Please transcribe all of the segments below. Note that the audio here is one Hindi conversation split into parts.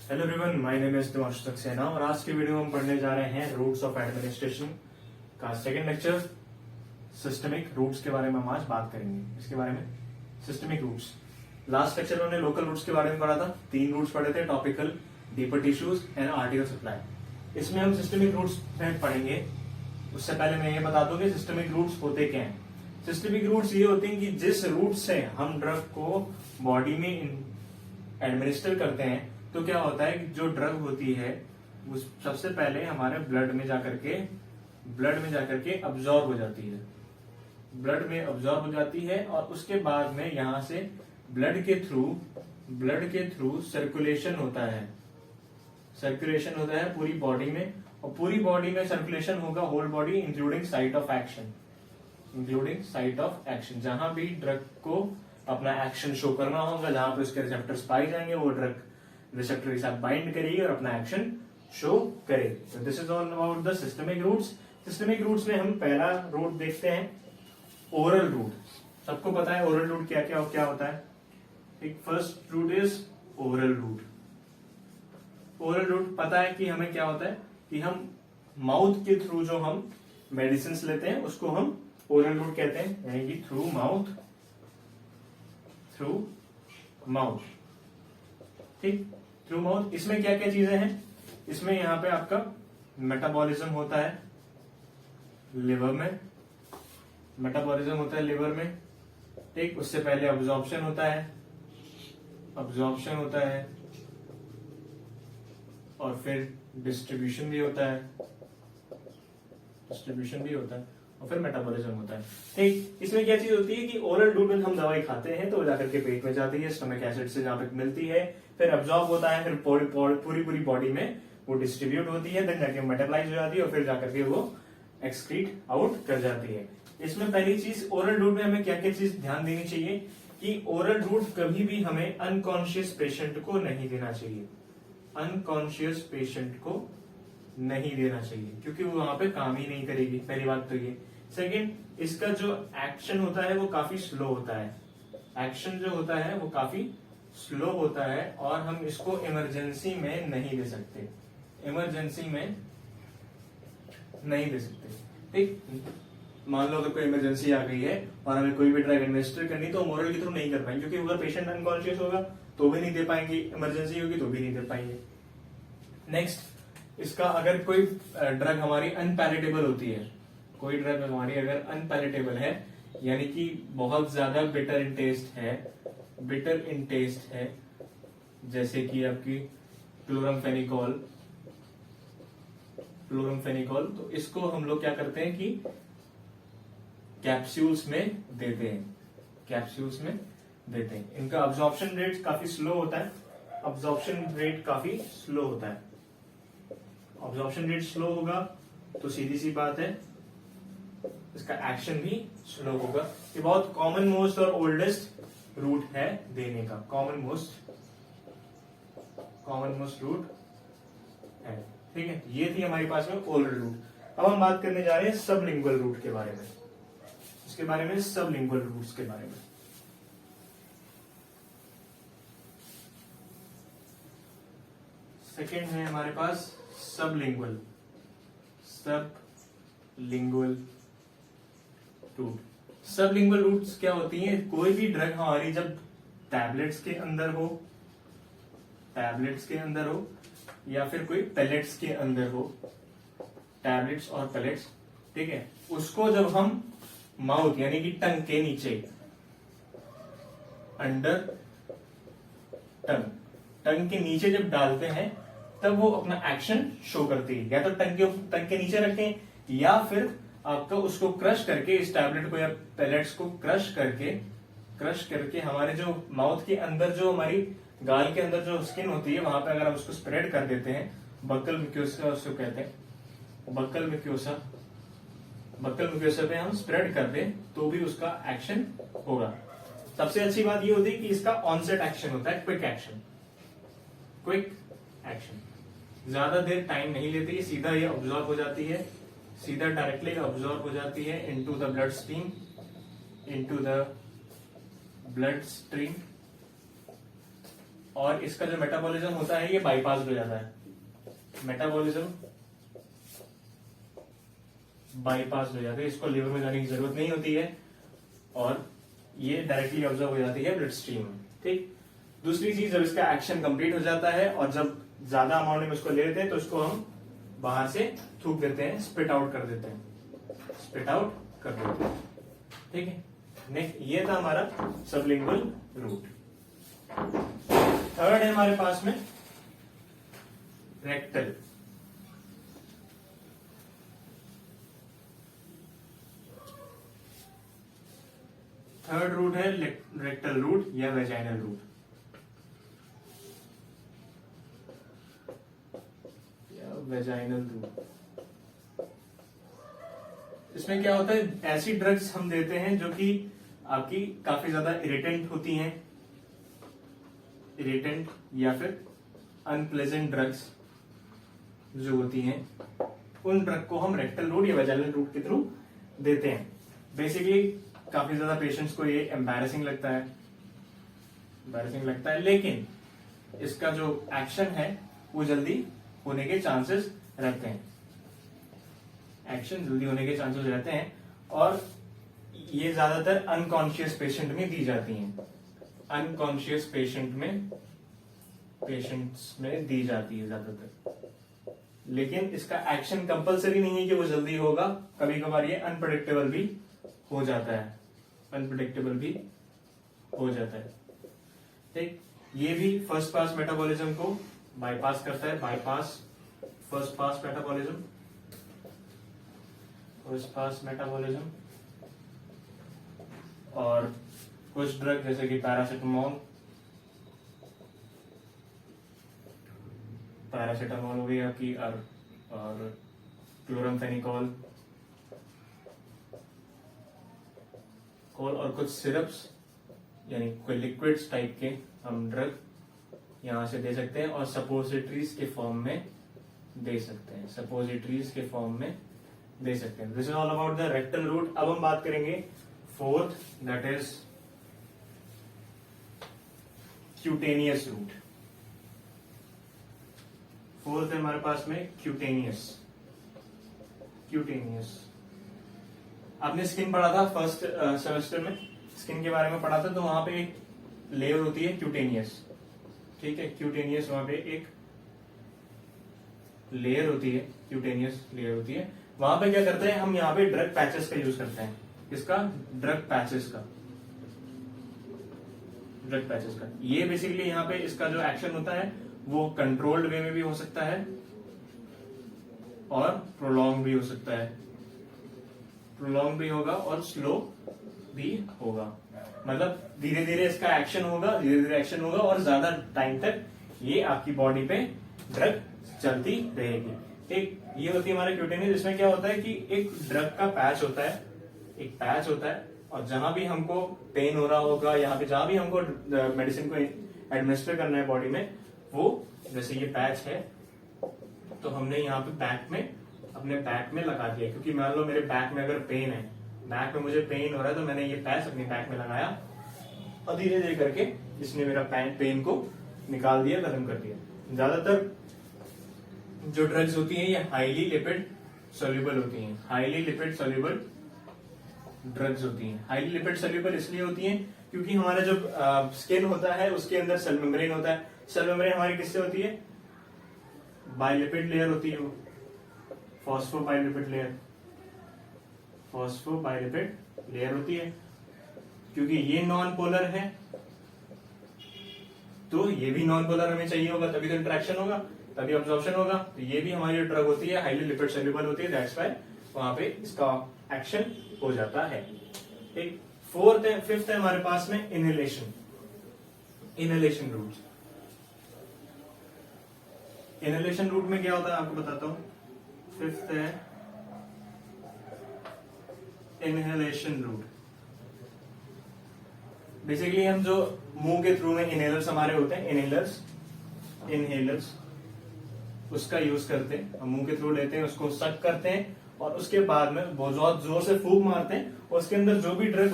Hello everyone, my name is Dimanshu Saxena और आज की वीडियो में हम पढ़ने जा रहे हैं रूट्स ऑफ एडमिनिस्ट्रेशन का सेकंड लेक्चर। सिस्टमिक रूट्स के बारे में हम आज बात करेंगे। इसके बारे में सिस्टमिक रूट्स, लास्ट लेक्चर में हमने लोकल रूट्स के बारे में पढ़ा था। 3 रूट्स पढ़े थे, topical, deeper tissues and article supply. इसमें हम सिस्टमिक रूट्स पढ़ेंगे। उससे पहले मैं ये बता दूं कि सिस्टमिक रूट्स होते क्या हैं। सिस्टमिक रूट्स ये होते हैं कि जिस रूट से हम ड्रग को बॉडी में एडमिनिस्टर करते हैं तो क्या होता है कि जो ड्रग होती है वो सबसे पहले हमारे ब्लड में जाकर के अब्जॉर्ब हो जाती है। ब्लड में अब्जॉर्ब हो जाती है और उसके बाद में यहां से ब्लड के थ्रू सर्कुलेशन होता है पूरी बॉडी में। और पूरी बॉडी में सर्कुलेशन होगा, whole body including site of action. जहां भी ड्रग को अपना एक्शन शो करना होगा, जहां पे उसके रिसेप्टर्स पाए जाएंगे, वो ड्रग रिसेप्टर के साथ बाइंड करेगी और अपना एक्शन शो करेगी। तो this is all about the systemic routes. Systemic routes में हम पहला रूट देखते हैं, ओरल रूट। सबको पता है ओरल रूट क्या होता है। एक first route is oral route. Oral route पता है कि हमें क्या होता है कि हम माउथ के थ्रू जो हम मेडिसिन लेते हैं उसको हम ओरल रूट कहते हैं, यानी कि थ्रू माउथ। ठीक, थ्रू माउथ। इसमें क्या क्या चीजें हैं, इसमें यहाँ पे आपका मेटाबॉलिज्म होता है लिवर में। ठीक, उससे पहले अब्जॉर्प्शन होता है और फिर डिस्ट्रीब्यूशन भी होता है और फिर मेटाबॉलिज्म होता है। ठीक, इसमें क्या चीज होती है कि ओरल रूट में हम दवाई खाते हैं तो जाकर के पेट में जाती है, स्टमक एसिड से जहां पे मिलती है, फिर अब्जॉर्ब होता है, फिर पूरी बॉडी में वो डिस्ट्रीब्यूट होती है, देन जाके मेटाबलाइज हो जाती है और फिर जाकर के वो एक्सक्रीट आउट कर जाती है। इसमें पहली चीज ओरल रूट में हमें क्या क्या चीज ध्यान देनी चाहिए कि ओरल रूट कभी भी हमें अनकॉन्शियस पेशेंट को नहीं देना चाहिए, क्योंकि वो वहां पे काम ही नहीं करेगी। पहली बात तो ये। सेकंड, इसका जो एक्शन होता है वो काफी स्लो होता है और हम इसको इमरजेंसी में नहीं दे सकते। ठीक, मान लो अगर कोई इमरजेंसी आ गई है और हमें कोई भी ड्रग एडमिनिस्टर करनी तो हम ओरल के थ्रू नहीं कर पाएंगे, क्योंकि अगर पेशेंट अनकॉन्शियस होगा तो भी नहीं दे पाएंगे, इमरजेंसी होगी तो भी नहीं दे पाएंगे। नेक्स्ट, इसका अगर कोई ड्रग हमारी अनपैलेटेबल होती है, कोई ड्रग हमारी अगर अनपैलेटेबल है, यानी कि बहुत ज्यादा बिटर इन टेस्ट है, जैसे कि आपकी क्लोरमफेनिकॉल, तो इसको हम लोग क्या करते हैं कि कैप्सूल्स में देते हैं। इनका अब्जॉर्प्शन रेट काफी स्लो होता है। अब्जॉर्प्शन रेट स्लो होगा तो सीधी सी बात है इसका एक्शन भी स्लो होगा। ये बहुत कॉमन मोस्ट और ओल्डेस्ट रूट है देने का, कॉमन मोस्ट रूट है। ठीक है, ये थी हमारे पास में ओरल रूट। अब हम बात करने जा रहे हैं सबलिंगुअल रूट के बारे में। सबलिंगुअल रूट्स के बारे में सेकेंड है हमारे पास सबलिंगुअल रूट। सबलिंगुअल रूट्स क्या होती हैं, कोई भी ड्रग हमारी जब टैबलेट्स के अंदर हो या फिर कोई पेलेट्स के अंदर हो, टैबलेट्स और पेलेट्स, ठीक है, उसको जब हम माउथ यानी कि टंग के नीचे, अंडर टंग के नीचे जब डालते हैं तब वो अपना एक्शन शो करती है। या तो टंग के नीचे रखें या फिर आपको उसको क्रश करके, इस टैबलेट को या पेलेट्स को क्रश करके हमारे जो माउथ के अंदर, जो हमारी गाल के अंदर जो स्किन होती है वहां पे अगर हम उसको स्प्रेड कर देते हैं, बक्कल म्यूकोसा उसको कहते हैं, बक्कल म्यूकोसा पे हम स्प्रेड कर दें तो भी उसका एक्शन होगा। सबसे अच्छी बात ये होती है कि इसका ऑनसेट एक्शन होता है, क्विक एक्शन, ज्यादा देर टाइम नहीं लेती है, सीधा ये ऑब्जॉर्ब हो जाती है, सीधा डायरेक्टली ऑब्जॉर्ब हो जाती है इनटू द ब्लड स्ट्रीम और इसका जो मेटाबॉलिज्म होता है ये बाईपास हो जाता है, मेटाबॉलिज्म बाईपास हो जाता है, इसको लिवर में जाने की जरूरत नहीं होती है और ये डायरेक्टली ऑब्जर्व हो जाती है ब्लड स्ट्रीम में। ठीक, दूसरी चीज, जब इसका एक्शन कंप्लीट हो जाता है और जब ज्यादा अमाउंट में इसको ले लेते हैं तो इसको हम बाहर से थूक देते हैं, स्पिट आउट कर देते हैं, स्पिट आउट कर देते हैं। ठीक है, नेक्स्ट ये था हमारा सबलिंगुअल रूट। थर्ड है हमारे पास में रेक्टल। थर्ड रूट है रेक्टल रूट या वेजाइनल रूट। वेजाइनल रूट, इसमें क्या होता है, ऐसी ड्रग्स हम देते हैं जो कि आपकी काफी ज्यादा इरिटेंट होती हैं, इरिटेंट या फिर अनप्लेजेंट ड्रग्स जो होती हैं, उन ड्रग को हम रेक्टल रूट या वेजाइनल रूट के थ्रू देते हैं। बेसिकली काफी ज्यादा पेशेंट्स को ये एम्बैरेसिंग लगता है, लेकिन इसका जो एक्शन है वो जल्दी होने के चांसेस रहते हैं, एक्शन जल्दी होने के चांसेस रहते हैं और ये ज्यादातर अनकॉन्शियस पेशेंट में दी जाती हैं, अनकॉन्शियस पेशेंट्स में दी जाती है ज्यादातर, लेकिन इसका एक्शन कंपलसरी नहीं है कि वो जल्दी होगा, कभी कभार ये अनप्रेडिक्टेबल भी हो जाता है, ठीक। ये भी फर्स्ट पास मेटाबॉलिज्म को बाईपास करता है, फर्स्ट पास मेटाबॉलिज्म और कुछ ड्रग जैसे कि पैरासिटामोल हो गया कि और क्लोरामफेनिकोल और कुछ सिरप्स यानी कोई लिक्विड्स टाइप के हम ड्रग यहां से दे सकते हैं और सपोजिटरीज के फॉर्म में दे सकते हैं, this is all about the rectal route. अब हम बात करेंगे fourth, that is cutaneous route. Fourth है हमारे पास में क्यूटेनियस। आपने स्किन पढ़ा था फर्स्ट सेमेस्टर में, स्किन के बारे में पढ़ा था, तो वहां पे एक लेयर होती है क्यूटेनियस, ठीक है, क्यूटेनियस वहां पे एक लेयर होती है, क्यूटेनियस लेयर होती है। वहां पे क्या करते हैं हम, यहाँ पे ड्रग पैचेस का यूज करते हैं, इसका ड्रग पैचेस का। ये बेसिकली यहाँ पे इसका जो एक्शन होता है वो कंट्रोल्ड वे में भी हो सकता है और प्रोलॉन्ग भी हो सकता है, प्रोलॉन्ग भी होगा और स्लो भी होगा, मतलब धीरे धीरे इसका एक्शन होगा, और ज्यादा टाइम तक ये आपकी बॉडी पे ड्रग चलती रहेगी। एक ये होती है हमारे क्यूटेनियस, इसमें क्या होता है कि एक ड्रग का पैच होता है, और जहां भी हमको पेन हो रहा होगा, यहाँ पे जहां भी हमको मेडिसिन को एडमिनिस्टर करना है बॉडी में, वो जैसे ये पैच है तो हमने यहाँ पे अपने बैक में लगा दिया, क्योंकि मान लो मेरे बैक में अगर पेन है, बैक में मुझे पेन हो रहा है, तो मैंने ये पैच अपने बैक में लगाया और धीरे धीरे करके इसने मेरा पेन को निकाल दिया, खत्म कर दिया। ज्यादातर जो ड्रग्स होती हैं ये हाईली लिपिड सोल्यूबल होती हैं, हाईली लिपिड सोल्यूबल ड्रग्स होती हैं। हाईली लिपिड सोल्यूबल इसलिए होती हैं क्योंकि हमारा जो स्किन होता है उसके अंदर सेल मेम्ब्रेन होता है। सेल मेम्ब्रेन हमारी किससे होती है? बाइलिपिड लेयर होती है, वो फॉस्फोबाइलिपिड लेयर होती है। क्योंकि ये नॉन पोलर है तो ये भी नॉन पोलर हमें चाहिए होगा, तभी तो इंटरेक्शन होगा, तभी ऑब्जॉर्प्शन होगा। तो ये भी हमारी ड्रग होती है हाईली लिपिड सोल्यूबल होती है, दैट्स व्हाई वहां पे इसका एक्शन हो जाता है। ठीक, फिफ्थ है हमारे पास में इनहेलेशन रूट। इनहेलेशन रूट में क्या होता है आपको बताता हूं। फिफ्थ है इनहेलेशन रूट। बेसिकली हम जो मुंह के थ्रू में इनहेलर्स हमारे होते हैं, इनहेलर्स उसका यूज करते हैं, हम मुंह के थ्रू लेते हैं, उसको सक करते हैं और उसके बाद में बहुत जोर से फूंक मारते हैं और उसके अंदर जो भी ड्रग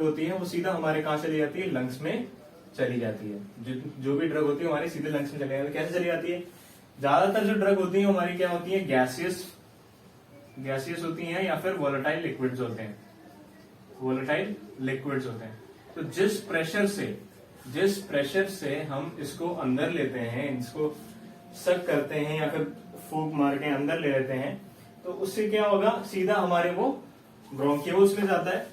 होती है वो सीधा हमारे कहां चली जाती है, लंग्स में चली जाती है। जो भी ड्रग होती है हमारी सीधे लंग्स में चली जाती है। कैसे चली जाती है? ज्यादातर जो ड्रग होती है हमारी क्या होती है, गैसियस होती हैं या फिर वोलेटाइल लिक्विड्स होते हैं, वोलेटाइल लिक्विड्स होते हैं। तो जिस प्रेशर से हम इसको अंदर लेते हैं, इसको सक करते हैं या फिर फूंक मार के अंदर ले लेते हैं, तो उससे क्या होगा, सीधा हमारे वो ब्रोंकियोल्स में जाता है,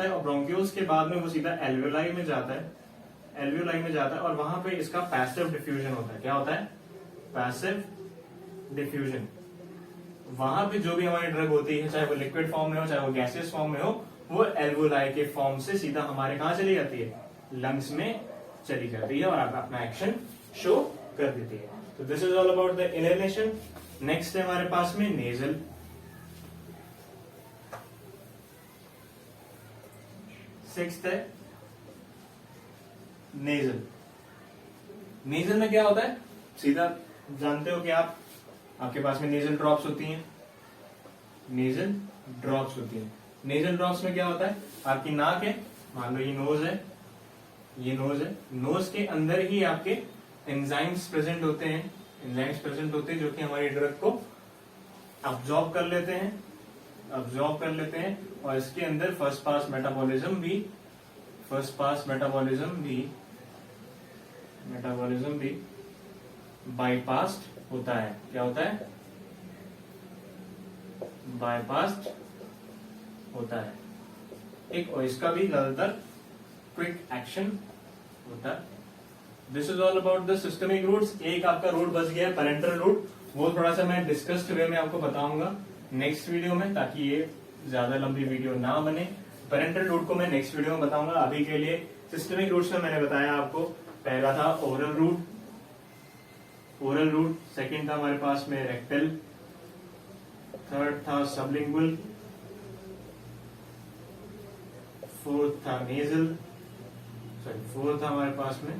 और ब्रोंकियोल्स के बाद में वो सीधा एल्वेलाई में जाता है, और वहां पे इसका पैसिव डिफ्यूजन होता है। क्या होता है? Passive diffusion. वहां पे जो भी हमारी ड्रग होती है, चाहे वो लिक्विड फॉर्म में हो, चाहे वो गैसियस फॉर्म में हो, वो एल्वोलाई के फॉर्म से सीधा हमारे कहां चली जाती है, लंग्स में चली जाती है, और आप अपना एक्शन शो कर देती है। तो this is all about the inhalation. Next है हमारे पास में नेजल। सिक्स्थ है नेजल। नेजल में क्या होता है, सीधा जानते हो कि आपके पास में नेजल ड्रॉप्स होती हैं, नेजल ड्रॉप्स में क्या होता है, आपकी नाक है, मान लो ये नोज है, नोज के अंदर ही आपके एंजाइम्स प्रेजेंट होते हैं, जो कि हमारी ड्रग को अब्जॉर्ब कर लेते हैं, और इसके अंदर फर्स्ट पास मेटाबॉलिज्म भी बाईपास्ड होता है। क्या होता है? बाईपास्ड होता है एक, और इसका भी ज्यादातर क्विक एक्शन होता है। This is all about the systemic routes. एक आपका रूट बच गया पैरेंटल रूट, वो थोड़ा सा मैं डिस्कस्ड वे में आपको बताऊंगा नेक्स्ट वीडियो में, ताकि ये ज्यादा लंबी वीडियो ना बने। पैरेंटल रूट को मैं नेक्स्ट वीडियो में बताऊंगा। अभी के लिए सिस्टमिक रूट्स में मैंने बताया आपको, पहला था ओरल रूट, सेकंड था हमारे पास में रेक्टल, थर्ड था सबलिंगुअल, फोर्थ था नेजल, फोर्थ था हमारे पास में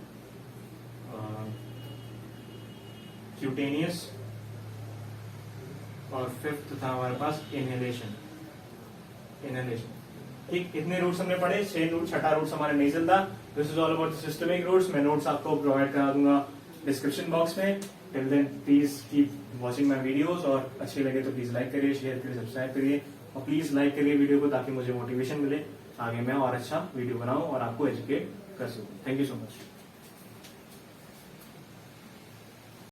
क्यूटेनियस, और फिफ्थ था हमारे पास इनहेलेशन। ठीक, कितने रूट्स हमने पढ़े? 6 रूट। छठा रूट्स हमारा नेजल था। This is all about the systemic routes. मैं नोट्स आपको प्रोवाइड करा दूंगा डिस्क्रिप्शन बॉक्स में। Till then please keep watching my videos, और अच्छे लगे तो प्लीज लाइक करिए, शेयर करिए, सब्सक्राइब करिए, और प्लीज लाइक करिए वीडियो को, ताकि मुझे मोटिवेशन मिले आगे मैं और अच्छा वीडियो बनाऊं और आपको एजुकेट कर सकूं। Thank you so much.